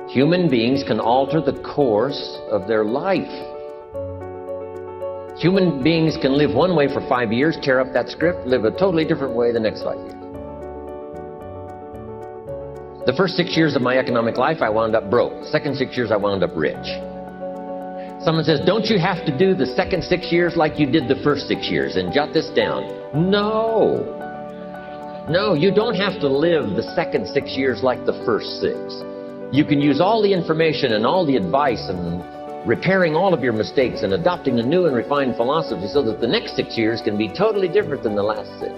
Human beings can alter the course of their life. Human beings can live one way for 5 years, tear up that script, live a totally different way the next 5 years. The first 6 years of my economic life, I wound up broke. Second 6 years, I wound up rich. Someone says, don't you have to do the second 6 years like you did the first 6 years? And jot this down. No. No, you don't have to live the second 6 years like the first 6. You can use all the information and all the advice and repairing all of your mistakes and adopting a new and refined philosophy so that the next 6 years can be totally different than the last 6.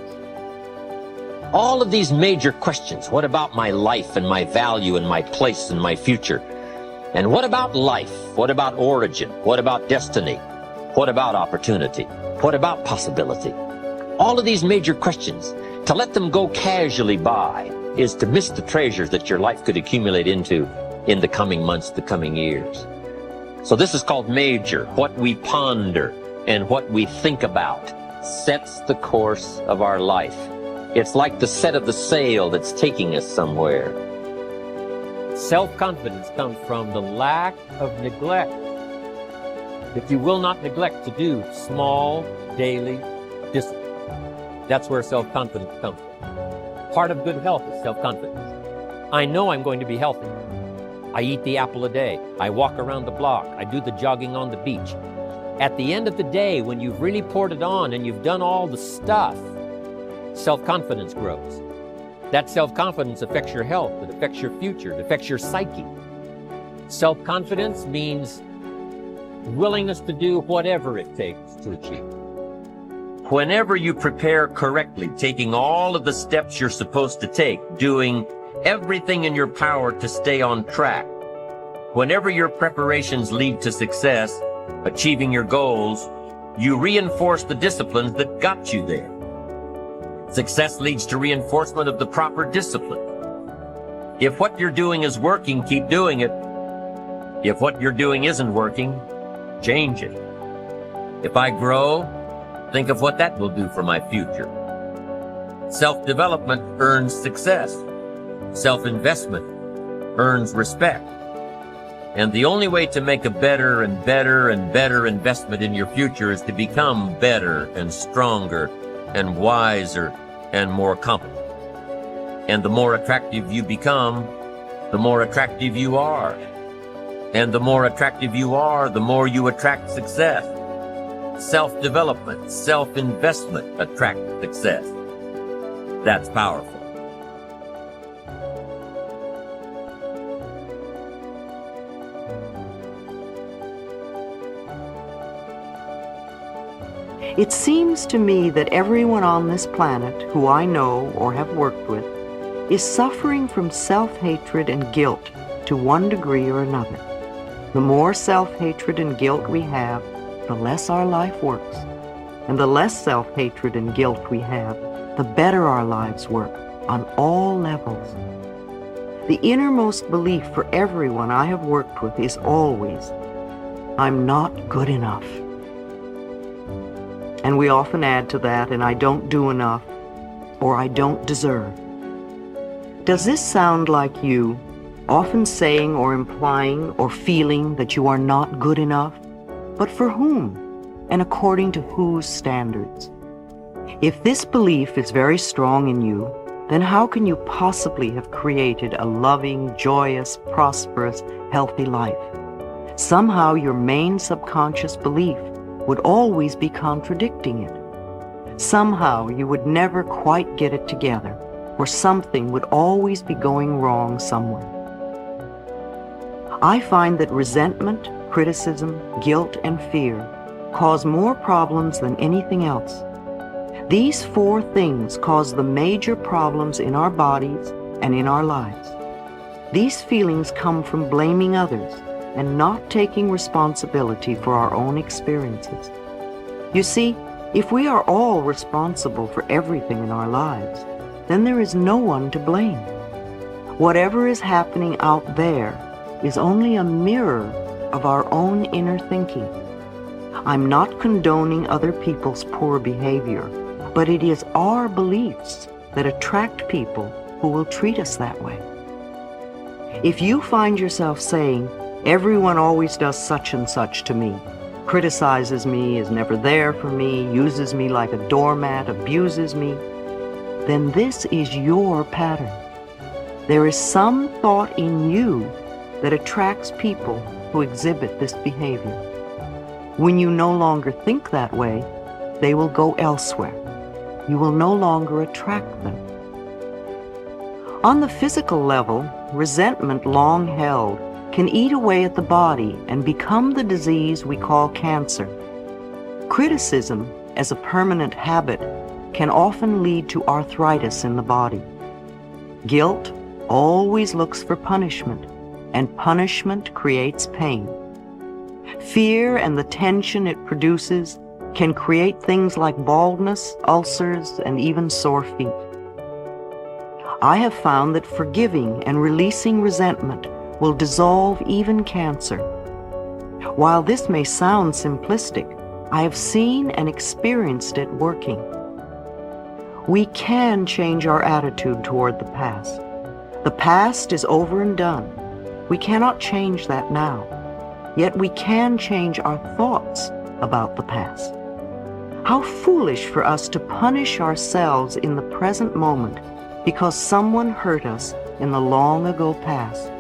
All of these major questions, what about my life and my value and my place and my future? And what about life? What about origin? What about destiny? What about opportunity? What about possibility? All of these major questions, to let them go casually by is to miss the treasures that your life could accumulate into in the coming months, the coming years. So this is called major. What we ponder and what we think about sets the course of our life. It's like the set of the sail that's taking us somewhere. Self-confidence comes from the lack of neglect. If you will not neglect to do small, daily discipline, that's where self-confidence comes from. Part of good health is self-confidence. I know I'm going to be healthy. I eat the apple a day. I walk around the block. I do the jogging on the beach. At the end of the day, when you've really poured it on and you've done all the stuff, self-confidence grows. That self-confidence affects your health, it affects your future, it affects your psyche. Self-confidence means willingness to do whatever it takes to achieve. Whenever you prepare correctly, taking all of the steps you're supposed to take, doing everything in your power to stay on track, whenever your preparations lead to success, achieving your goals, you reinforce the disciplines that got you there. Success leads to reinforcement of the proper discipline. If what you're doing is working, keep doing it. If what you're doing isn't working, change it. If I grow, think of what that will do for my future. Self-development earns success. Self-investment earns respect. And the only way to make a better and better and better investment in your future is to become better and stronger and wiser and more competent. And the more attractive you become, the more attractive you are. And the more attractive you are, the more you attract success. Self-development, self-investment attract success. That's powerful. It seems to me that everyone on this planet who I know or have worked with is suffering from self-hatred and guilt to one degree or another. The more self-hatred and guilt we have, the less our life works. And the less self-hatred and guilt we have, the better our lives work on all levels. The innermost belief for everyone I have worked with is always, I'm not good enough. And we often add to that, and I don't do enough, or I don't deserve. Does this sound like you, often saying or implying or feeling that you are not good enough? But for whom? And according to whose standards? If this belief is very strong in you, then how can you possibly have created a loving, joyous, prosperous, healthy life? Somehow your main subconscious belief would always be contradicting it. Somehow you would never quite get it together, or something would always be going wrong somewhere. I find that resentment, criticism, guilt, and fear cause more problems than anything else. These four things cause the major problems in our bodies and in our lives. These feelings come from blaming others and not taking responsibility for our own experiences. You see, if we are all responsible for everything in our lives, then there is no one to blame. Whatever is happening out there is only a mirror of our own inner thinking. I'm not condoning other people's poor behavior, but it is our beliefs that attract people who will treat us that way. If you find yourself saying, "Everyone always does such and such to me, criticizes me, is never there for me, uses me like a doormat, abuses me," then this is your pattern. There is some thought in you that attracts people who exhibit this behavior. When you no longer think that way, they will go elsewhere. You will no longer attract them. On the physical level, resentment long held can eat away at the body and become the disease we call cancer. Criticism, as a permanent habit, can often lead to arthritis in the body. Guilt always looks for punishment, and punishment creates pain. Fear and the tension it produces can create things like baldness, ulcers, and even sore feet. I have found that forgiving and releasing resentment will dissolve even cancer. While this may sound simplistic, I have seen and experienced it working. We can change our attitude toward the past. The past is over and done. We cannot change that now. Yet we can change our thoughts about the past. How foolish for us to punish ourselves in the present moment because someone hurt us in the long ago past.